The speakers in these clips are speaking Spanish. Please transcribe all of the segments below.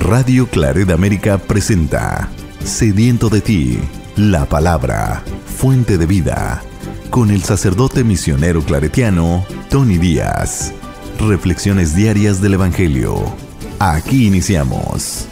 Radio Claret América presenta Sediento de ti, la palabra, fuente de vida, con el sacerdote misionero claretiano Tony Díaz. Reflexiones diarias del Evangelio. Aquí iniciamos.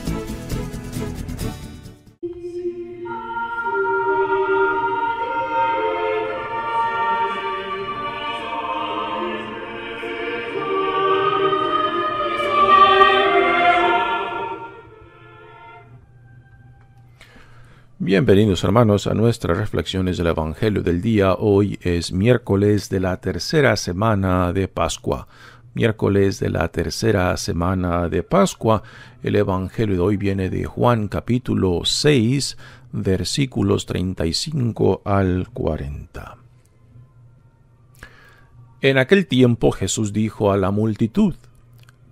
Bienvenidos hermanos a nuestras reflexiones del Evangelio del día. Hoy es miércoles de la tercera semana de Pascua. Miércoles de la tercera semana de Pascua. El Evangelio de hoy viene de Juan capítulo 6, versículos 35 al 40. En aquel tiempo Jesús dijo a la multitud: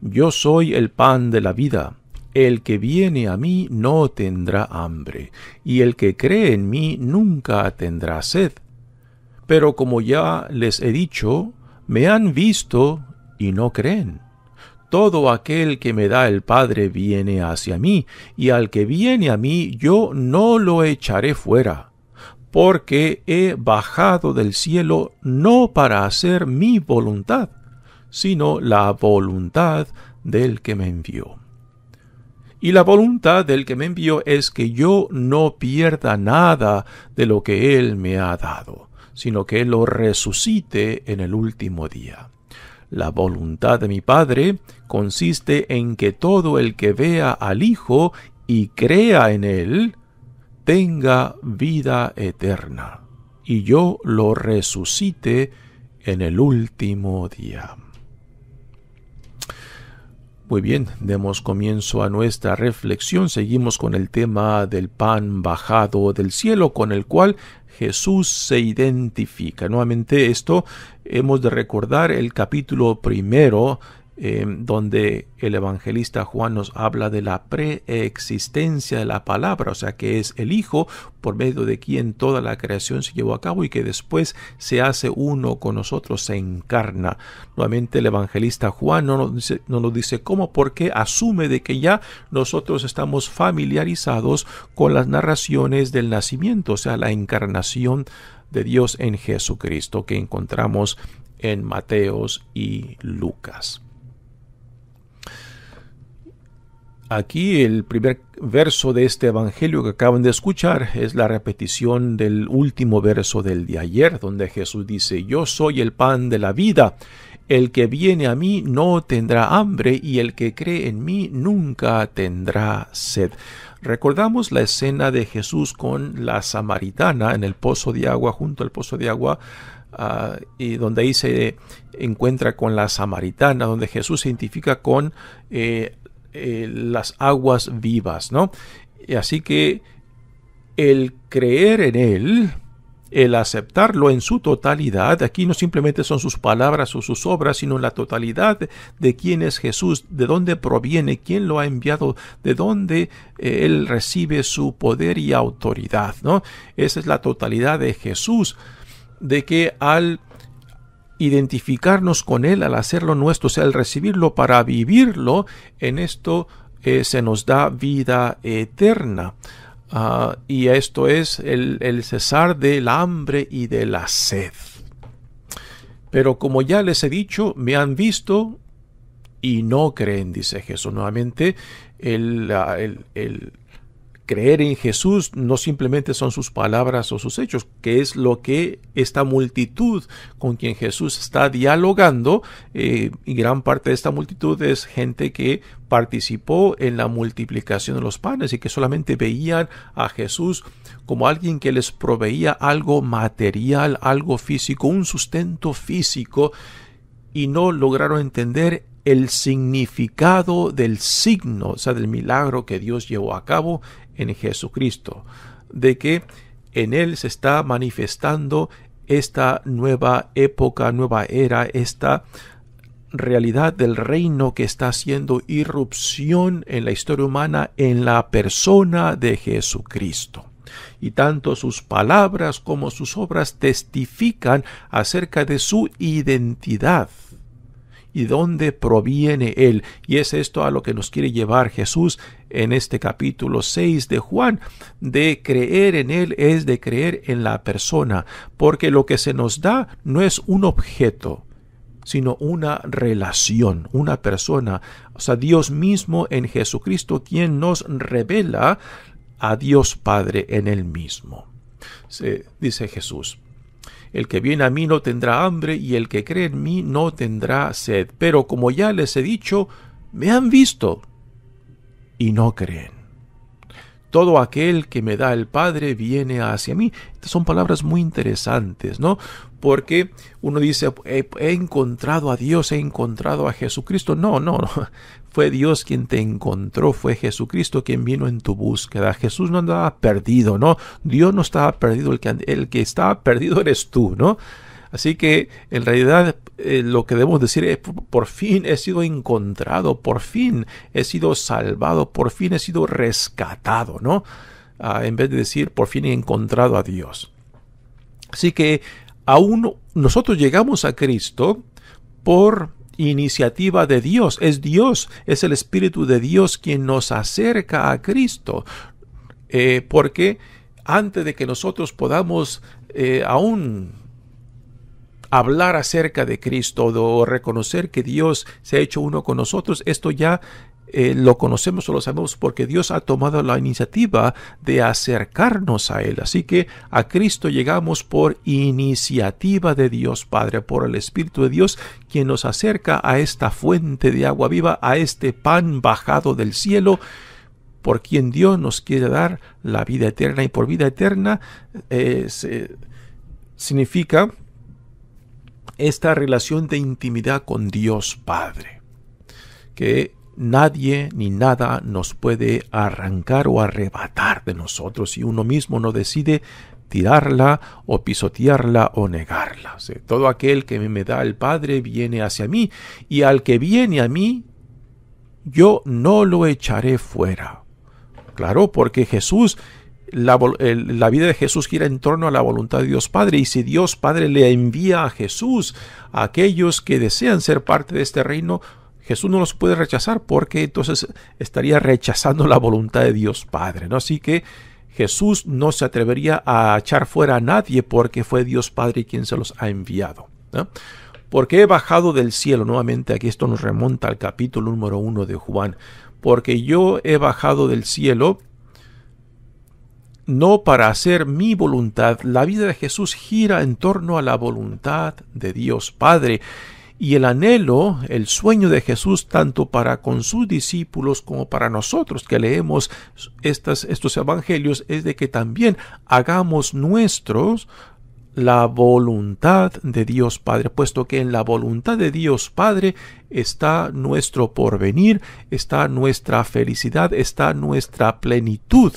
Yo soy el pan de la vida. El que viene a mí no tendrá hambre, y el que cree en mí nunca tendrá sed. Pero como ya les he dicho, me han visto y no creen. Todo aquel que me da el Padre viene hacia mí, y al que viene a mí yo no lo echaré fuera, porque he bajado del cielo no para hacer mi voluntad, sino la voluntad del que me envió. Y la voluntad del que me envió es que yo no pierda nada de lo que Él me ha dado, sino que Él lo resucite en el último día. La voluntad de mi Padre consiste en que todo el que vea al Hijo y crea en Él, tenga vida eterna, y yo lo resucite en el último día. Muy bien, demos comienzo a nuestra reflexión. Seguimos con el tema del pan bajado del cielo, con el cual Jesús se identifica. Nuevamente esto hemos de recordar el capítulo primero, donde el evangelista Juan nos habla de la preexistencia de la palabra, o sea que es el Hijo por medio de quien toda la creación se llevó a cabo y que después se hace uno con nosotros, se encarna. Nuevamente el evangelista Juan no nos dice cómo, porque asume de que ya nosotros estamos familiarizados con las narraciones del nacimiento, o sea, la encarnación de Dios en Jesucristo que encontramos en Mateos y Lucas. Aquí el primer verso de este evangelio que acaban de escuchar es la repetición del último verso del de ayer, donde Jesús dice: Yo soy el pan de la vida. El que viene a mí no tendrá hambre, y el que cree en mí nunca tendrá sed. Recordamos la escena de Jesús con la samaritana en el pozo de agua, junto al pozo de agua, y donde ahí se encuentra con la samaritana, donde Jesús se identifica con las aguas vivas, ¿no? Y así que el creer en Él, el aceptarlo en su totalidad, aquí no simplemente son sus palabras o sus obras, sino la totalidad de quién es Jesús, de dónde proviene, quién lo ha enviado, de dónde Él recibe su poder y autoridad, ¿no? Esa es la totalidad de Jesús, de que al identificarnos con Él, al hacerlo nuestro, o sea, al recibirlo para vivirlo, en esto se nos da vida eterna. Y esto es el cesar del hambre y de la sed. Pero como ya les he dicho, me han visto y no creen, dice Jesús. Nuevamente, el creer en Jesús no simplemente son sus palabras o sus hechos, que es lo que esta multitud con quien Jesús está dialogando, y gran parte de esta multitud es gente que participó en la multiplicación de los panes y que solamente veían a Jesús como alguien que les proveía algo material, algo físico, un sustento físico, y no lograron entender el significado del signo, o sea, del milagro que Dios llevó a cabo en Jesucristo, de que en Él se está manifestando esta nueva época, nueva era, esta realidad del reino que está haciendo irrupción en la historia humana en la persona de Jesucristo. Y tanto sus palabras como sus obras testifican acerca de su identidad y de dónde proviene Él. Y es esto a lo que nos quiere llevar Jesús en este capítulo 6 de Juan. De creer en Él es de creer en la persona, porque lo que se nos da no es un objeto, sino una relación, una persona. O sea, Dios mismo en Jesucristo, quien nos revela a Dios Padre en Él mismo. Dice Jesús: el que viene a mí no tendrá hambre, y el que cree en mí no tendrá sed. Pero como ya les he dicho, me han visto y no creen. Todo aquel que me da el Padre viene hacia mí. Estas son palabras muy interesantes, ¿no? Porque uno dice, he encontrado a Dios, he encontrado a Jesucristo. No. Fue Dios quien te encontró, fue Jesucristo quien vino en tu búsqueda. Jesús no andaba perdido, ¿no? Dios no estaba perdido, el que estaba perdido eres tú, ¿no? Así que en realidad lo que debemos decir es: por fin he sido encontrado, por fin he sido salvado, por fin he sido rescatado, ¿no? En vez de decir por fin he encontrado a Dios. Así que aún nosotros llegamos a Cristo por iniciativa de Dios. Es el Espíritu de Dios quien nos acerca a Cristo. Porque antes de que nosotros podamos aún hablar acerca de Cristo o reconocer que Dios se ha hecho uno con nosotros, esto ya lo conocemos o lo sabemos porque Dios ha tomado la iniciativa de acercarnos a Él. Así que a Cristo llegamos por iniciativa de Dios Padre, por el Espíritu de Dios, quien nos acerca a esta fuente de agua viva, a este pan bajado del cielo, por quien Dios nos quiere dar la vida eterna. Y por vida eterna significa esta relación de intimidad con Dios Padre, que nadie ni nada nos puede arrancar o arrebatar de nosotros si uno mismo no decide tirarla o pisotearla o negarla. O sea, todo aquel que me da el Padre viene hacia mí, y al que viene a mí yo no lo echaré fuera. Claro, porque Jesús, la vida de Jesús gira en torno a la voluntad de Dios Padre, y si Dios Padre le envía a Jesús a aquellos que desean ser parte de este reino, Jesús no los puede rechazar, porque entonces estaría rechazando la voluntad de Dios Padre, ¿no? Así que Jesús no se atrevería a echar fuera a nadie, porque fue Dios Padre quien se los ha enviado, ¿no? Porque he bajado del cielo. Nuevamente aquí esto nos remonta al capítulo número 1 de Juan. Porque yo he bajado del cielo no para hacer mi voluntad. La vida de Jesús gira en torno a la voluntad de Dios Padre. Y el anhelo, el sueño de Jesús, tanto para con sus discípulos como para nosotros que leemos estos evangelios, es de que también hagamos nuestros la voluntad de Dios Padre, puesto que en la voluntad de Dios Padre está nuestro porvenir, está nuestra felicidad, está nuestra plenitud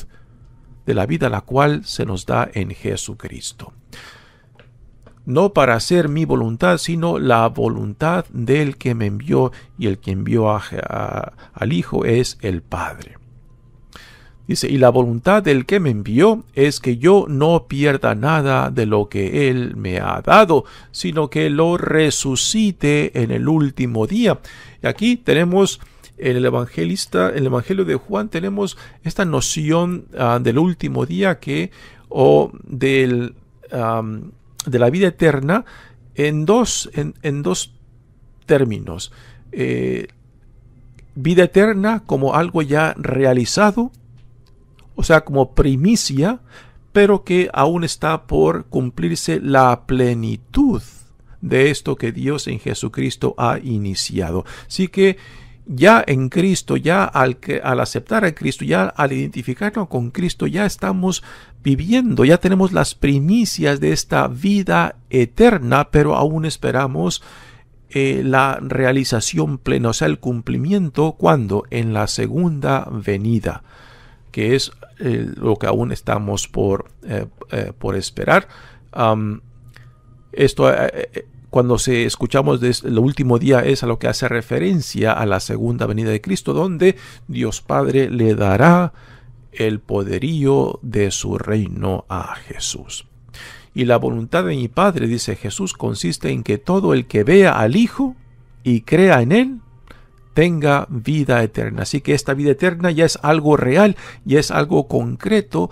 de la vida, la cual se nos da en Jesucristo. No para hacer mi voluntad, sino la voluntad del que me envió, y el que envió al Hijo es el Padre. Dice, y la voluntad del que me envió es que yo no pierda nada de lo que Él me ha dado, sino que lo resucite en el último día. Y aquí tenemos en el Evangelio de Juan, tenemos esta noción del último día de la vida eterna en dos términos. Vida eterna como algo ya realizado, o sea, como primicia, pero que aún está por cumplirse la plenitud de esto que Dios en Jesucristo ha iniciado. Así que ya en Cristo, ya al aceptar a Cristo, ya al identificarnos con Cristo, ya estamos viviendo, ya tenemos las primicias de esta vida eterna, pero aún esperamos la realización plena, o sea, el cumplimiento, ¿cuándo? En la segunda venida, que es lo que aún estamos por esperar. Cuando escuchamos de el último día, es a lo que hace referencia a la segunda venida de Cristo, donde Dios Padre le dará el poderío de su reino a Jesús. Y la voluntad de mi Padre, dice Jesús, consiste en que todo el que vea al Hijo y crea en Él, tenga vida eterna. Así que esta vida eterna ya es algo real, ya es algo concreto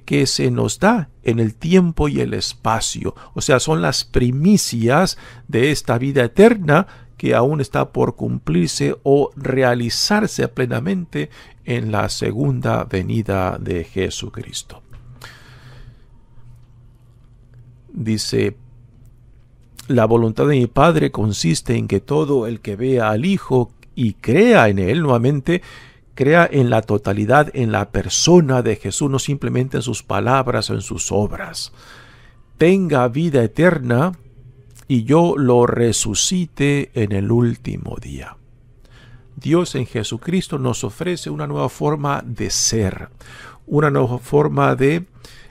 que se nos da en el tiempo y el espacio. O sea, son las primicias de esta vida eterna que aún está por cumplirse o realizarse plenamente en la segunda venida de Jesucristo. Dice: la voluntad de mi Padre consiste en que todo el que vea al Hijo y crea en Él, nuevamente, crea en la totalidad, en la persona de Jesús, no simplemente en sus palabras o en sus obras, tenga vida eterna y yo lo resucite en el último día. Dios en Jesucristo nos ofrece una nueva forma de ser, una nueva forma de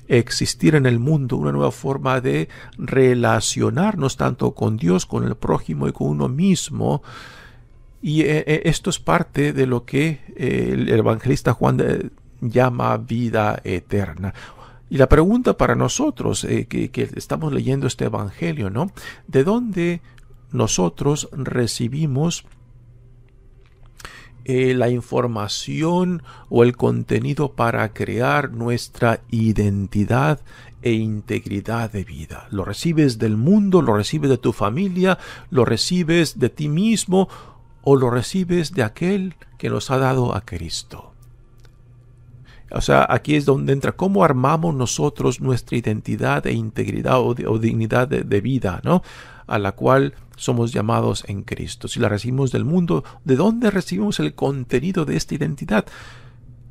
existir en el mundo, una nueva forma de relacionarnos tanto con Dios, con el prójimo y con uno mismo. Y esto es parte de lo que el evangelista Juan llama vida eterna. Y la pregunta para nosotros que estamos leyendo este evangelio, ¿no? ¿De dónde nosotros recibimos la información o el contenido para crear nuestra identidad e integridad de vida? ¿Lo recibes del mundo? ¿Lo recibes de tu familia? ¿Lo recibes de ti mismo? ¿O lo recibes de aquel que nos ha dado a Cristo? O sea, aquí es donde entra cómo armamos nosotros nuestra identidad e integridad o dignidad de vida, ¿no? A la cual somos llamados en Cristo. Si la recibimos del mundo, ¿de dónde recibimos el contenido de esta identidad?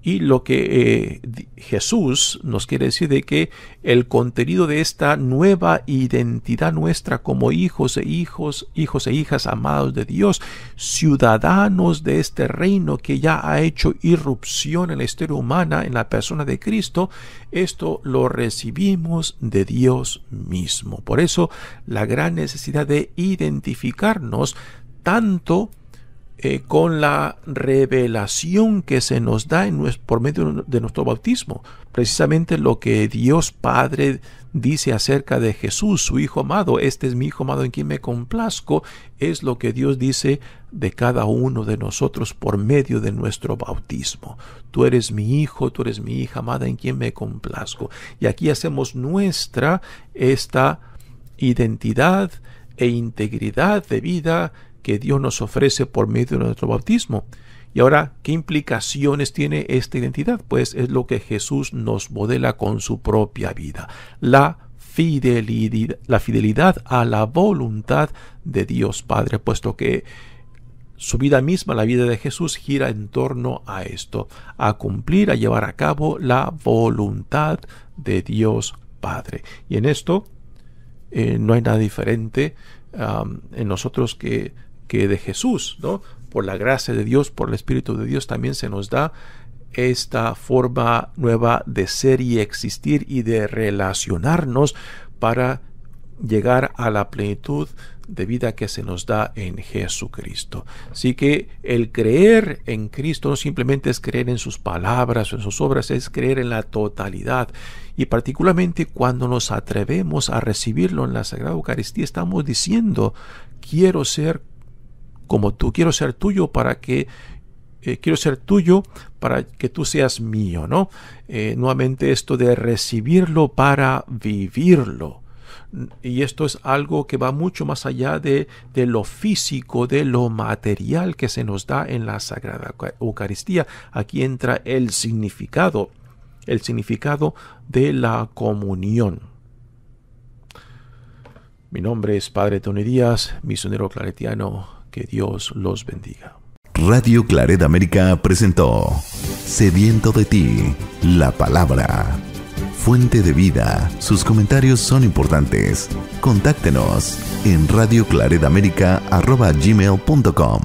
Y lo que Jesús nos quiere decir de que el contenido de esta nueva identidad nuestra como hijos e hijas amados de Dios, ciudadanos de este reino que ya ha hecho irrupción en la historia humana en la persona de Cristo, esto lo recibimos de Dios mismo. Por eso la gran necesidad de identificarnos tanto con la revelación que se nos da por medio de nuestro bautismo. Precisamente lo que Dios Padre dice acerca de Jesús, su Hijo amado: este es mi Hijo amado en quien me complazco, es lo que Dios dice de cada uno de nosotros por medio de nuestro bautismo. Tú eres mi hijo, tú eres mi hija amada en quien me complazco. Y aquí hacemos nuestra esta identidad e integridad de vida que Dios nos ofrece por medio de nuestro bautismo. Y ahora, ¿qué implicaciones tiene esta identidad? Pues es lo que Jesús nos modela con su propia vida. La fidelidad a la voluntad de Dios Padre, puesto que su vida misma, la vida de Jesús, gira en torno a esto, a cumplir, a llevar a cabo la voluntad de Dios Padre. Y en esto no hay nada diferente en nosotros que de Jesús, ¿no? Por la gracia de Dios, por el Espíritu de Dios, también se nos da esta forma nueva de ser y existir y de relacionarnos para llegar a la plenitud de vida que se nos da en Jesucristo. Así que el creer en Cristo no simplemente es creer en sus palabras o en sus obras, es creer en la totalidad. Y particularmente cuando nos atrevemos a recibirlo en la Sagrada Eucaristía, estamos diciendo: quiero ser como tú, quiero ser tuyo para que tú seas mío, ¿no? Nuevamente esto de recibirlo para vivirlo. Y esto es algo que va mucho más allá de lo físico, de lo material que se nos da en la Sagrada Eucaristía. Aquí entra el significado de la comunión. Mi nombre es Padre Tony Díaz, misionero claretiano. Que Dios los bendiga. Radio Claret América presentó Sediento de ti, la palabra. Fuente de vida. Sus comentarios son importantes. Contáctenos en radioclaretamerica@gmail.com.